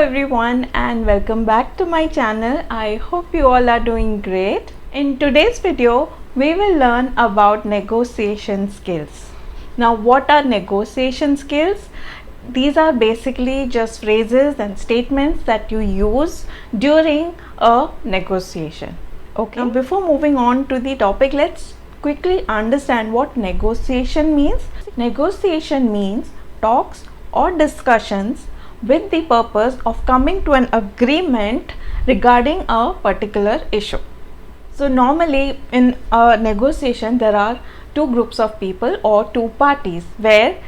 everyone and welcome back to my channel. I hope you all are doing great. In today's video, we will learn about negotiation skills. Now, what are negotiation skills? These are basically just phrases and statements that you use during a negotiation. Okay. Now, before moving on to the topic, let's quickly understand what negotiation means. Negotiation means talks or discussions with the purpose of coming to an agreement regarding a particular issue. So normally in a negotiation there are two groups of people or two parties where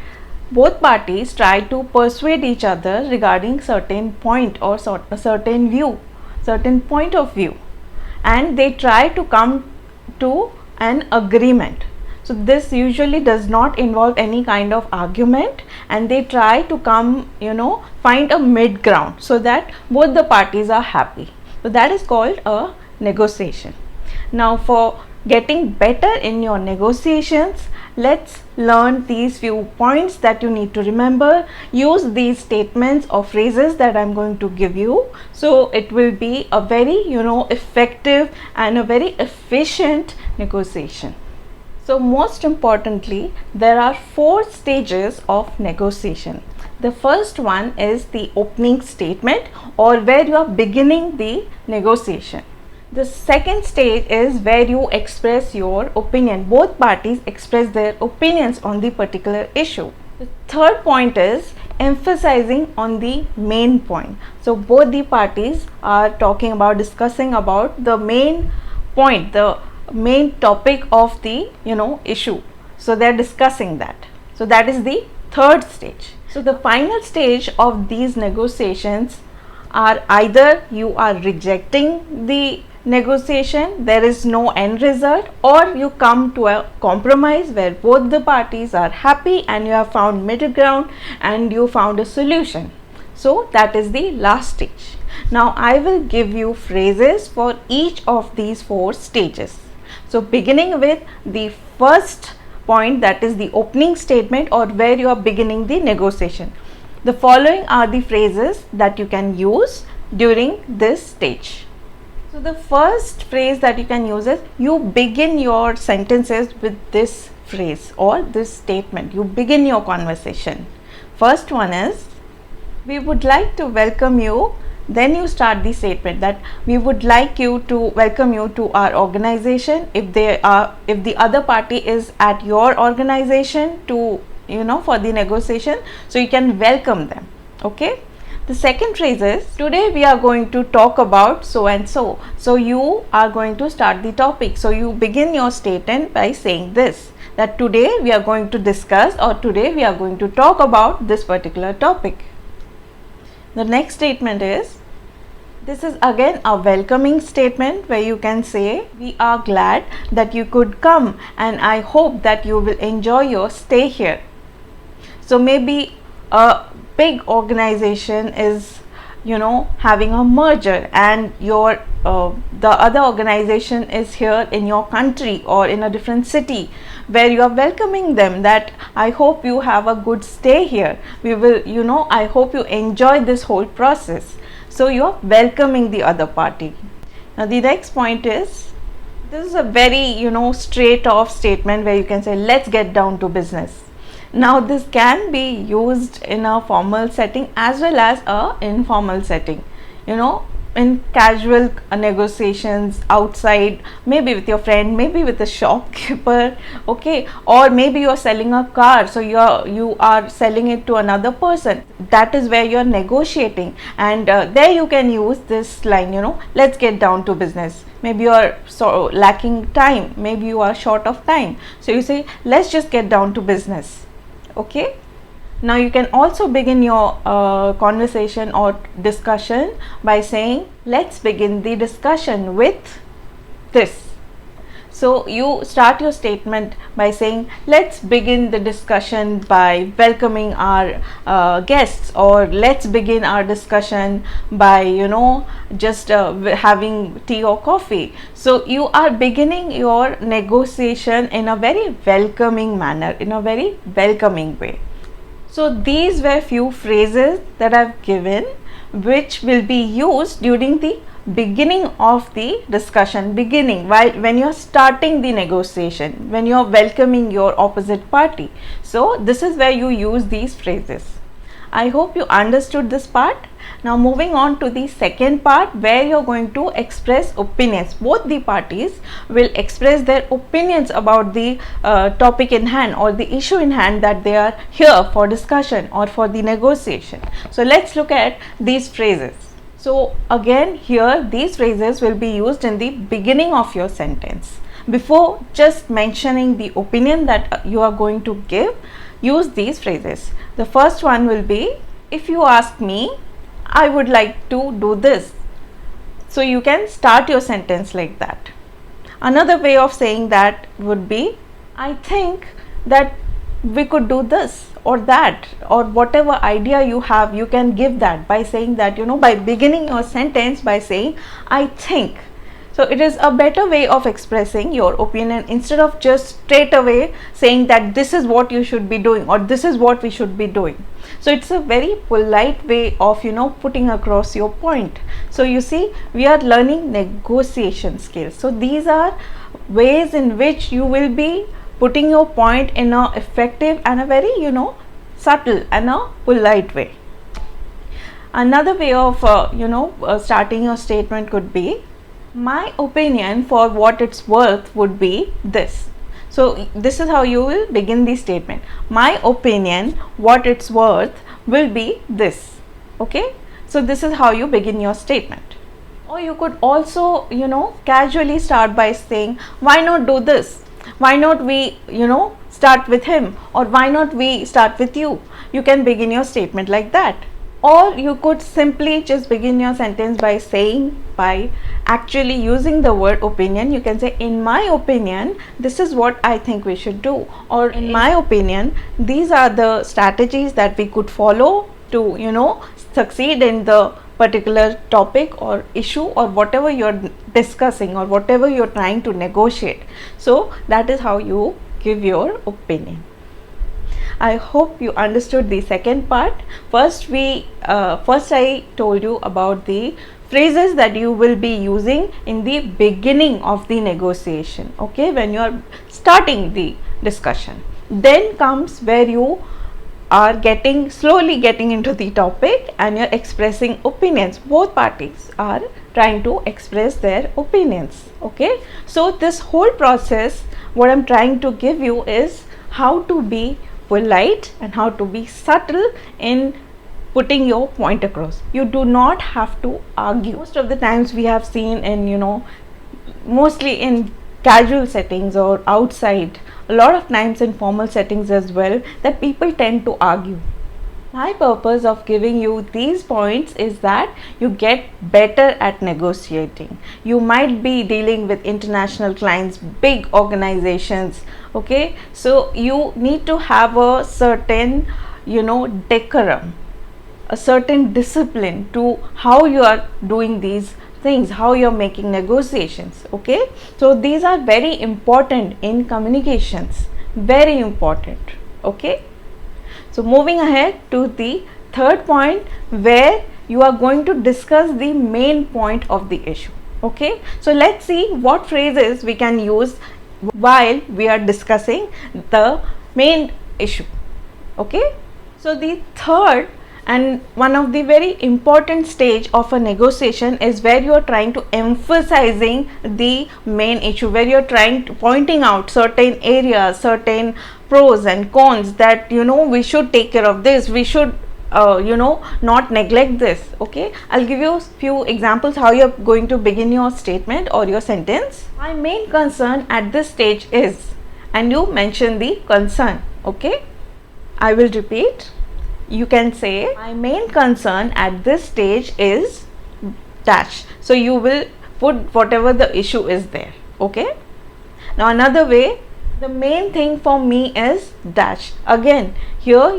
both parties try to persuade each other regarding certain point or certain point of view, and they try to come to an agreement. So this usually does not involve any kind of argument, and they try to come, find a mid ground so that both the parties are happy. So that is called a negotiation. Now, for getting better in your negotiations, let's learn these few points that you need to remember. Use these statements or phrases that I'm going to give you, so it will be a very effective and a very efficient negotiation. So most importantly, there are 4 stages of negotiation. The first one is the opening statement, or where you are beginning the negotiation. The second stage is where you express your opinion. Both parties express their opinions on the particular issue. The third point is emphasizing on the main point. So both the parties are discussing about the main point, the main topic of the issue. So they are discussing that. So that is the third stage. So the final stage of these negotiations are either you are rejecting the negotiation, there is no end result, or you come to a compromise where both the parties are happy and you have found middle ground and you found a solution. So that is the last stage. Now I will give you phrases for each of these 4 stages. So beginning with the first point, that is the opening statement, or where you are beginning the negotiation. The following are the phrases that you can use during this stage. So the first phrase that you can use is, you begin your sentences with this phrase or this statement. You begin your conversation. First one is, we would like to welcome you. Then you start the statement that we would like to welcome you to our organization. If the other party is at your organization to for the negotiation, so you can welcome them. Okay. The second phrase is, today we are going to talk about so and so. So you are going to start the topic. So you begin your statement by saying this, that today we are going to discuss, or today we are going to talk about this particular topic. The next statement is, this is again a welcoming statement where you can say, we are glad that you could come and I hope that you will enjoy your stay here. So maybe a big organization is having a merger, and the other organization is here in your country or in a different city, where you are welcoming them, that I hope you have a good stay here. We will I hope you enjoy this whole process. So you are welcoming the other party. Now the next point is, this is a very straight off statement where you can say, let's get down to business. Now this can be used in a formal setting as well as a informal setting, in casual negotiations outside, maybe with your friend, maybe with a shopkeeper, okay, or maybe you are selling a car, so you are selling it to another person. That is where you are negotiating, and there you can use this line, let's get down to business. Maybe you are lacking time, maybe you are short of time, so you say, let's just get down to business. Okay. Now you can also begin your conversation or discussion by saying, let's begin the discussion with this. So you start your statement by saying, let's begin the discussion by welcoming our guests, or let's begin our discussion by just having tea or coffee. So you are beginning your negotiation in a very welcoming manner, in a very welcoming way. So these were few phrases that I've given which will be used during the beginning of the discussion, while when you're starting the negotiation, when you're welcoming your opposite party. So this is where you use these phrases. I hope you understood this part. Now moving on to the second part, where you're going to express opinions. Both the parties will express their opinions about the topic in hand or the issue in hand that they are here for discussion or for the negotiation. So let's look at these phrases. So again, here these phrases will be used in the beginning of your sentence. Before just mentioning the opinion that you are going to give, use these phrases. The first one will be, if you ask me, I would like to do this. So you can start your sentence like that. Another way of saying that would be, I think that we could do this or that, or whatever idea you have, you can give that by saying that, by beginning your sentence by saying, I think. So it is a better way of expressing your opinion instead of just straight away saying that this is what you should be doing or this is what we should be doing. So it's a very polite way of putting across your point. So you see, we are learning negotiation skills. So these are ways in which you will be putting your point in a effective and a very subtle and a polite way. Another way of starting your statement could be, my opinion for what it's worth would be this. So this is how you will begin the statement. My opinion, what it's worth will be this. Okay, so this is how you begin your statement. Or you could also casually start by saying, why not do this, why not we start with him, or why not we start with you. You can begin your statement like that. Or you could simply just begin your sentence by actually using the word opinion. You can say, in my opinion, this is what I think we should do, or in my opinion, these are the strategies that we could follow to succeed in the particular topic or issue or whatever you're discussing or whatever you're trying to negotiate. So that is how you give your opinion. I hope you understood the second part. First I told you about the phrases that you will be using in the beginning of the negotiation, okay, when you are starting the discussion. Then comes where you are slowly getting into the topic and you're expressing opinions. Both parties are trying to express their opinions, okay. So this whole process, what I'm trying to give you is how to be polite and how to be subtle in putting your point across. You do not have to argue. Most of the times we have seen in mostly in casual settings or outside, a lot of times in formal settings as well, that people tend to argue. My purpose of giving you these points is that you get better at negotiating. You might be dealing with international clients, big organizations, okay, so you need to have a certain decorum, a certain discipline to how you are doing these things, how you're making negotiations, okay. So these are very important in communications, very important, okay. So moving ahead to the third point, where you are going to discuss the main point of the issue, okay. So let's see what phrases we can use while we are discussing the main issue, okay. So the third and one of the very important stage of a negotiation is where you are trying to emphasizing the main issue, where you are pointing out certain areas, certain pros and cons, that we should take care of this, we should not neglect this, okay. I'll give you a few examples how you're going to begin your statement or your sentence. My main concern at this stage is, and you mention the concern, okay. I will repeat. You can say, my main concern at this stage is dash. So you will put whatever the issue is there, okay. Now another way, the main thing for me is dash. Again, here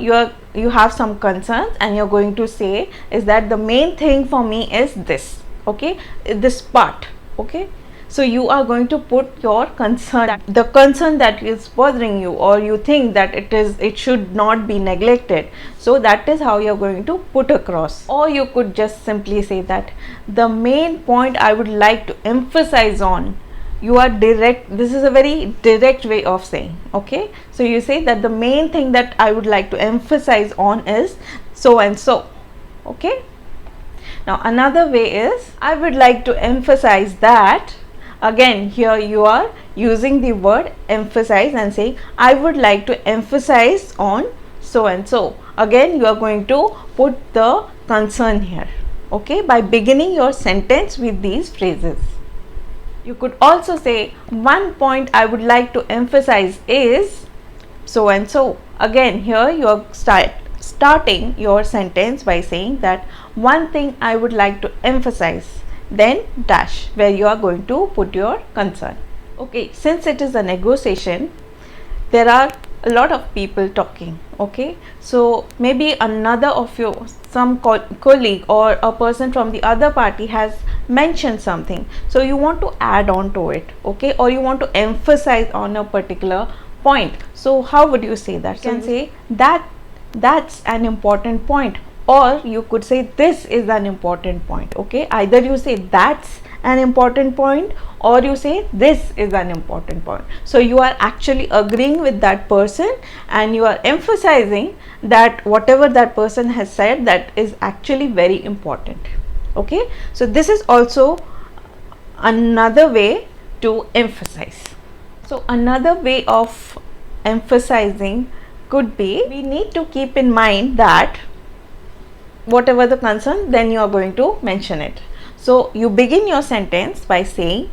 you have some concerns and you're going to say is that the main thing for me is this, okay, this part, okay. So you are going to put your concern, the concern that is bothering you, or you think that it should not be neglected. So that is how you are going to put across. Or you could just simply say that the main point I would like to emphasize on. You are direct. This is a very direct way of saying. Okay, so you say that the main thing that I would like to emphasize on is so and so. Okay, now another way is I would like to emphasize that. Again, here you are using the word emphasize and saying I would like to emphasize on so and so. Again, you are going to put the concern here. Okay, by beginning your sentence with these phrases. You could also say one point I would like to emphasize is so and so. Again, here you are starting your sentence by saying that one thing I would like to emphasize, then dash, where you are going to put your concern. Okay, since it is a negotiation, there are a lot of people talking. Okay, so maybe another of you, some colleague or a person from the other party has mentioned something, so you want to add on to it. Okay, or you want to emphasize on a particular point. So how would you say that? You can say that's an important point, or you could say this is an important point. Okay, either you say that's an important point or you say this is an important point. So you are actually agreeing with that person and you are emphasizing that whatever that person has said, that is actually very important. Okay, so this is also another way to emphasize. So another way of emphasizing could be, we need to keep in mind that whatever the concern, then you are going to mention it. So you begin your sentence by saying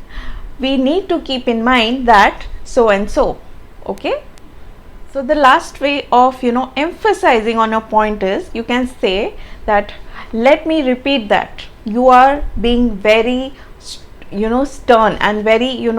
we need to keep in mind that so and so. Okay, so the last way of emphasizing on a point is, you can say that let me repeat that. You are being very stern and very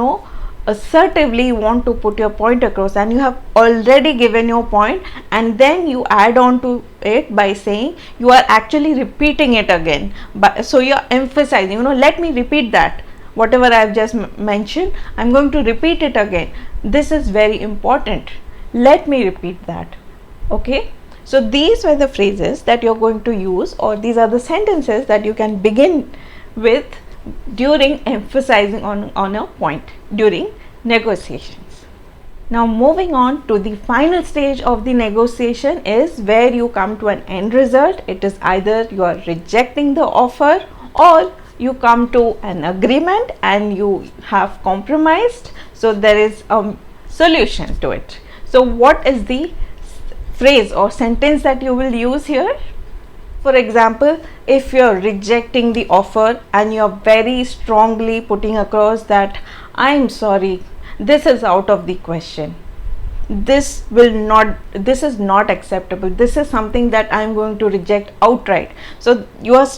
assertively want to put your point across, and you have already given your point, and then you add on to it by saying you are actually repeating it again. But so you are emphasizing, let me repeat that, whatever I have just mentioned, I am going to repeat it again. This is very important. Let me repeat that. Okay, so these were the phrases that you are going to use, or these are the sentences that you can begin with during emphasizing on a point during negotiations. Now moving on to the final stage of the negotiation is where you come to an end result. It is either you are rejecting the offer or you come to an agreement and you have compromised. So there is a solution to it. So what is the phrase or sentence that you will use here? For example, if you are rejecting the offer and you are very strongly putting across that I am sorry, this is out of the question, this is not acceptable, this is something that I am going to reject outright. So you are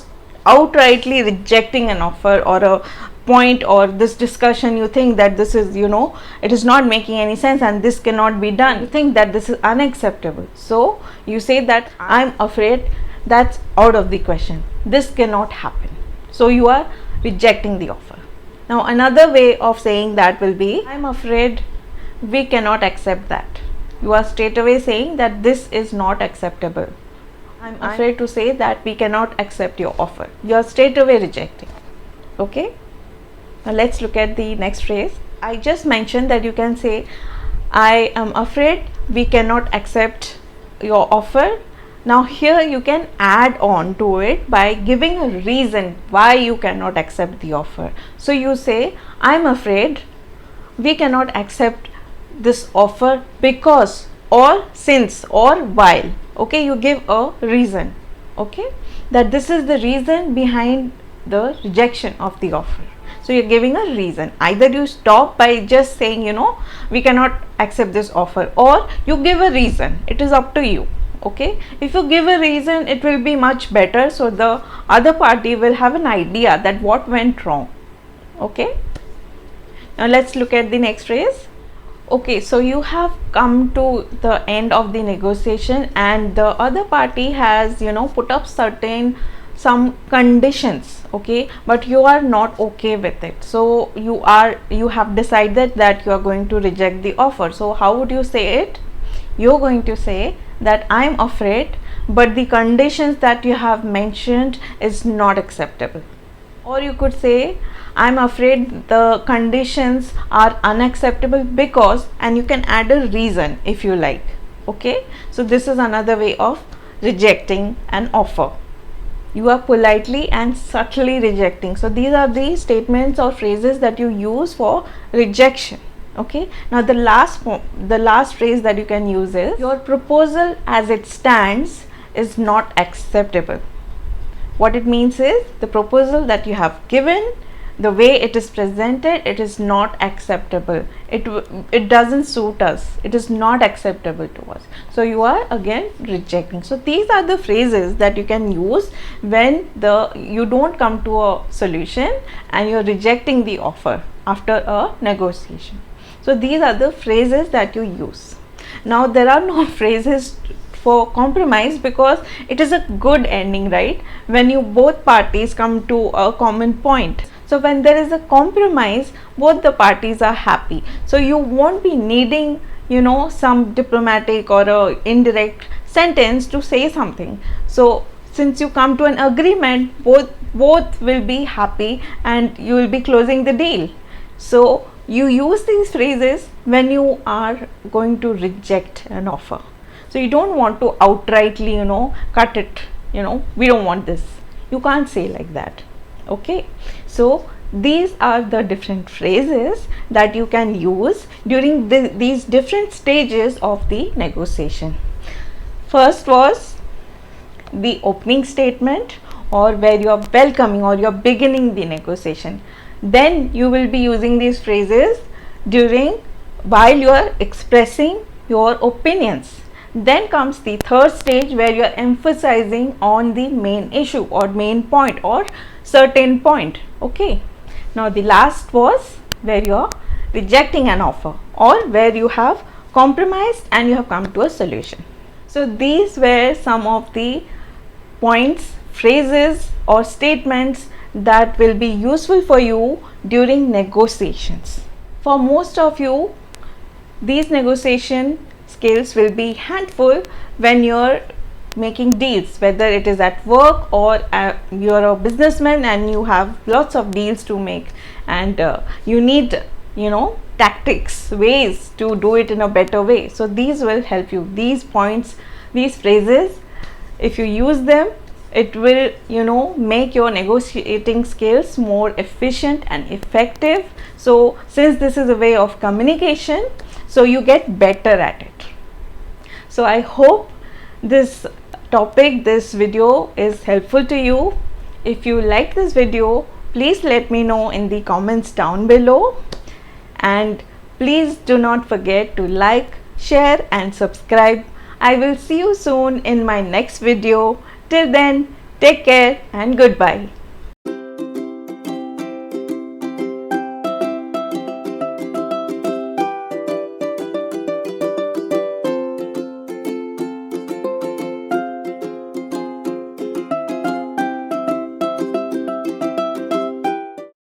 outrightly rejecting an offer or a point or this discussion. You think that this is it is not making any sense and this cannot be done. You think that this is unacceptable, so you say that I am afraid, that's out of the question, this cannot happen. So you are rejecting the offer. Now another way of saying that will be, I am afraid we cannot accept that. You are straight away saying that this is not acceptable. I am afraid to say that we cannot accept your offer. You are straight away rejecting. Okay, now let's look at the next phrase. I just mentioned that you can say I am afraid we cannot accept your offer. Now here you can add on to it by giving a reason why you cannot accept the offer. So you say I am afraid we cannot accept this offer because, or since, or while. Okay, you give a reason. Okay, that this is the reason behind the rejection of the offer. So you're giving a reason. Either you stop by just saying we cannot accept this offer, or you give a reason. It is up to you. Okay, if you give a reason, it will be much better, so the other party will have an idea that what went wrong. Okay, now let's look at the next phrase. Okay, so you have come to the end of the negotiation and the other party has put up certain some conditions, okay, but you are not okay with it. So you have decided that you are going to reject the offer. So how would you say it? You're going to say that I'm afraid, but the conditions that you have mentioned is not acceptable. Or you could say, I'm afraid the conditions are unacceptable because, and you can add a reason if you like. Okay, so this is another way of rejecting an offer. You are politely and subtly rejecting. So these are the statements or phrases that you use for rejection. Okay, now the last phrase that you can use is, your proposal as it stands is not acceptable. What it means is, the proposal that you have given, the way it is presented, it is not acceptable. It doesn't suit us. It is not acceptable to us. So you are again rejecting. So these are the phrases that you can use when you don't come to a solution and you're rejecting the offer after a negotiation. So these are the phrases that you use. Now there are no phrases for compromise, because it is a good ending, right? When you both parties come to a common point. So when there is a compromise, both the parties are happy. So you won't be needing, some diplomatic or a indirect sentence to say something. So since you come to an agreement, both will be happy and you will be closing the deal. So you use these phrases when you are going to reject an offer. So you don't want to outrightly, cut it, we don't want this. You can't say like that. Okay, so these are the different phrases that you can use during these different stages of the negotiation. First was the opening statement, or where you are welcoming or you are beginning the negotiation. Then you will be using these phrases while you are expressing your opinions. Then comes the third stage, where you are emphasizing on the main issue or main point or certain point. Okay, now the last was where you are rejecting an offer, or where you have compromised and you have come to a solution. So these were some of the points, phrases or statements that will be useful for you during negotiations. For most of you, these negotiation skills will be handful when you're making deals, whether it is at work or you're a businessman and you have lots of deals to make, and you need tactics, ways to do it in a better way. So these will help you. These points, these phrases, if you use them, it will make your negotiating skills more efficient and effective. So since this is a way of communication, so you get better at it. So I hope this video is helpful to you. If you like this video, please let me know in the comments down below, and please do not forget to like, share and subscribe. I will see you soon in my next video. Till then, take care and goodbye.